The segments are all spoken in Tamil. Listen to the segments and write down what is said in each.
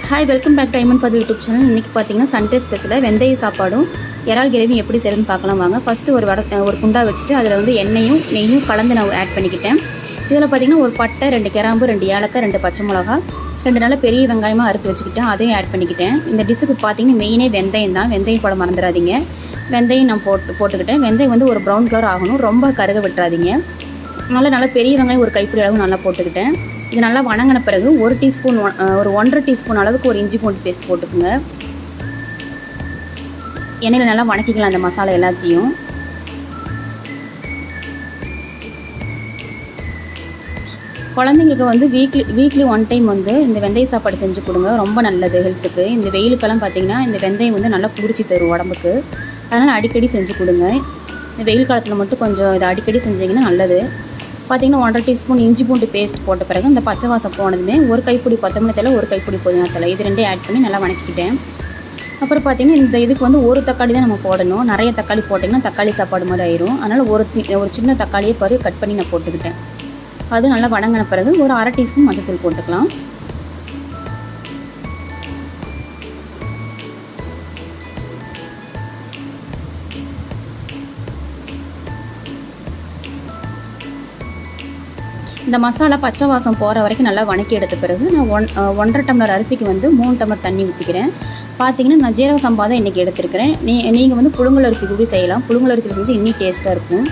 Hi, welcome back to Aiman for YouTube channel. இன்றைக்கி பார்த்தீங்கன்னா சண்டே ஸ்பெஷலாக வெந்தய சாப்பாடும் இறால் கிரேவியும் எப்படி செய்யணும்னு பார்க்கலாம் வாங்க. ஃபஸ்ட்டு ஒரு குண்டா வச்சுட்டு அதில் வந்து எண்ணெயும் நெய்யும் கலந்து நான் ஆட் பண்ணிக்கிட்டேன். இதில் பார்த்தீங்கன்னா ஒரு பட்டை, 2 கிராம்பு, 2 ஏலக்காய், 2 பச்சை மிளகா, 2 நல்ல பெரிய வெங்காயமாக அறுத்து வச்சுக்கிட்டேன். அதையும் ஆட் பண்ணிக்கிட்டேன். இந்த டிஷ்ஷுக்கு பார்த்தீங்கன்னா மெயினே வெந்தயம் தான். வெந்தயம் போட மறந்துடாதீங்க. வெந்தயம் நான் போட்டுக்கிட்டேன். வெந்தயம் வந்து ஒரு ப்ரௌன் கலர் ஆகணும், ரொம்ப கருக விட்டுறாதீங்க. நல்லா பெரிய வெங்காயம் ஒரு கைப்பிடி அளவு நல்லா போட்டுக்கிட்டேன். இது நல்லா வணங்கின பிறகு 1 டீஸ்பூன் ஒரு 1.5 டீஸ்பூன் அளவுக்கு ஒரு இஞ்சி பூண்டு பேஸ்ட் போட்டுக்குங்க. எண்ணெயில் நல்லா வணக்கிக்கலாம் அந்த மசாலா எல்லாத்தையும். குழந்தைங்களுக்கு வந்து வீக்லி 1 டைம் வந்து இந்த வெந்தய சாப்பாடு செஞ்சு கொடுங்க. ரொம்ப நல்லது ஹெல்த்துக்கு. இந்த வெயிலுக்கெல்லாம் பார்த்தீங்கன்னா இந்த வெந்தயம் வந்து நல்லா குளிர்ச்சி தரும் உடம்புக்கு. அதனால் அடிக்கடி செஞ்சு கொடுங்க. இந்த வெயில் காலத்தில் மட்டும் கொஞ்சம் இதை அடிக்கடி செஞ்சிங்கன்னா நல்லது. பார்த்திங்கன்னா 1.5 டீஸ்பூன் இஞ்சி பூண்டு பேஸ்ட் போட்ட பிறகு இந்த பச்சை வாசம் போனதுமே ஒரு கைப்பிடி கொத்தமல்லி தழை, ஒரு கைப்பிடி புதினா தழை, இது 2 ஆட் பண்ணி நல்லா வணக்கிக்கிட்டேன். அப்புறம் பார்த்திங்கன்னா இந்த இதுக்கு வந்து ஒரு தக்காளி தான் நம்ம போடணும். நிறைய தக்காளி போட்டிங்கன்னா தக்காளி சாப்பாடு மாதிரி ஆயிரும். அதனால் ஒரு சின்ன தக்காளியை கட் பண்ணி நான் போட்டுக்கிட்டேன். அது நல்லா வணங்கின பிறகு ஒரு 1/2 டீஸ்பூன் மஞ்சள் போட்டுக்கலாம். இந்த மசாலா பச்சை வாசம் போகிற வரைக்கும் நல்லா வணக்கி எடுத்த பிறகு நான் 1.5 டம்ளர் அரிசிக்கு வந்து 3 டம்ளர் தண்ணி ஊற்றிக்கிறேன். பார்த்தீங்கன்னா நான் ஜீரக சம்பா தான் இன்றைக்கி எடுத்துருக்கிறேன். நீங்கள் வந்து புழுங்கல் அரிசி கூட செய்யலாம். புழுங்கல் அரிசி செஞ்சு இன்னும் டேஸ்ட்டாக இருக்கும்.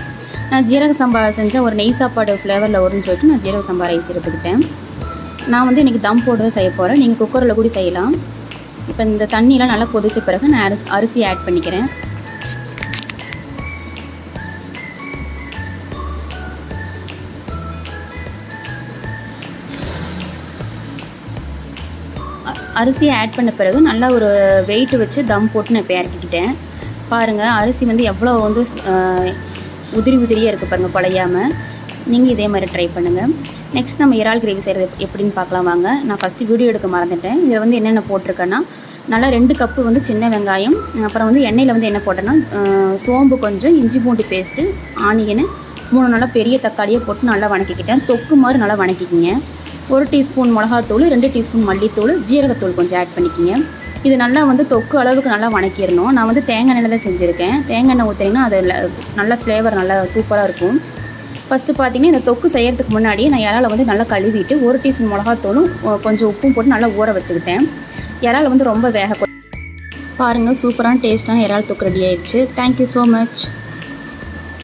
நான் ஜீரக சம்பா செஞ்சால் ஒரு நெய் சாப்பாடு ஃப்ளேவரில் வரும்னு சொல்லிட்டு நான் ஜீரக சம்பா ரைஸ் எடுத்துக்கிட்டேன். நான் வந்து இன்றைக்கி தம் போட்டு தான் செய்ய போகிறேன். நீங்கள் குக்கரில் கூட செய்யலாம். இப்போ இந்த தண்ணியெலாம் நல்லா கொதித்த பிறகு நான் அரிசி ஆட் பண்ணிக்கிறேன். அரிசியை ஆட் பண்ண பிறகு நல்லா ஒரு வெயிட் வச்சு தம் போட்டு நான் இப்போ இறக்கிக்கிட்டேன். பாருங்கள், அரிசி வந்து எவ்வளோ வந்து உதிரியாக இருக்குது பாருங்கள், குழையாமல். நீங்கள் இதே மாதிரி ட்ரை பண்ணுங்கள். நெக்ஸ்ட் நம்ம இறால் கிரேவி செய்கிறது எப்படின்னு பார்க்கலாம் வாங்க. நான் ஃபஸ்ட்டு வீடியோ எடுக்க மறந்துட்டேன். இதில் வந்து என்னென்ன போட்டிருக்கேன்னா, நல்லா 2 கப்பு வந்து சின்ன வெங்காயம், அப்புறம் வந்து எண்ணெயில் வந்து என்ன போட்டேன்னா சோம்பு கொஞ்சம், இஞ்சி பூண்டு பேஸ்ட்டு, ஆனியனு, 3 நல்லா பெரிய தக்காளியை போட்டு நல்லா வணக்கிக்கிட்டேன். தொக்கு மாதிரி நல்லா வணக்கிக்கிங்க. 1 டீஸ்பூன் மிளகாத்தூள், 2 டீஸ்பூன் மல்லித்தூள், ஜீரகத்தூள் கொஞ்சம் ஆட் பண்ணிக்கிங்க. இது நல்லா வந்து தொக்கு அளவுக்கு நல்லா வணக்கிடணும். நான் வந்து தேங்காய் எண்ணெயில் தான் செஞ்சுருக்கேன். தேங்காய் எண்ணெய் ஊற்றிங்கன்னா அது நல்ல ஃப்ளேவர் நல்லா சூப்பராக இருக்கும். ஃபஸ்ட்டு பார்த்தீங்கன்னா இந்த தொக்கு செய்கிறதுக்கு முன்னாடியே நான் இறாலை வந்து நல்லா கழுவிட்டு 1 டீஸ்பூன் மிளகாத்தூளும் கொஞ்சம் உப்பும் போட்டு நல்லா ஊற வச்சுக்கிட்டேன். இறால் வந்து ரொம்ப பாருங்கள், சூப்பரான டேஸ்ட்டான இறால் தொக்கு ரெடி ஆயிடுச்சு. Thank you so much.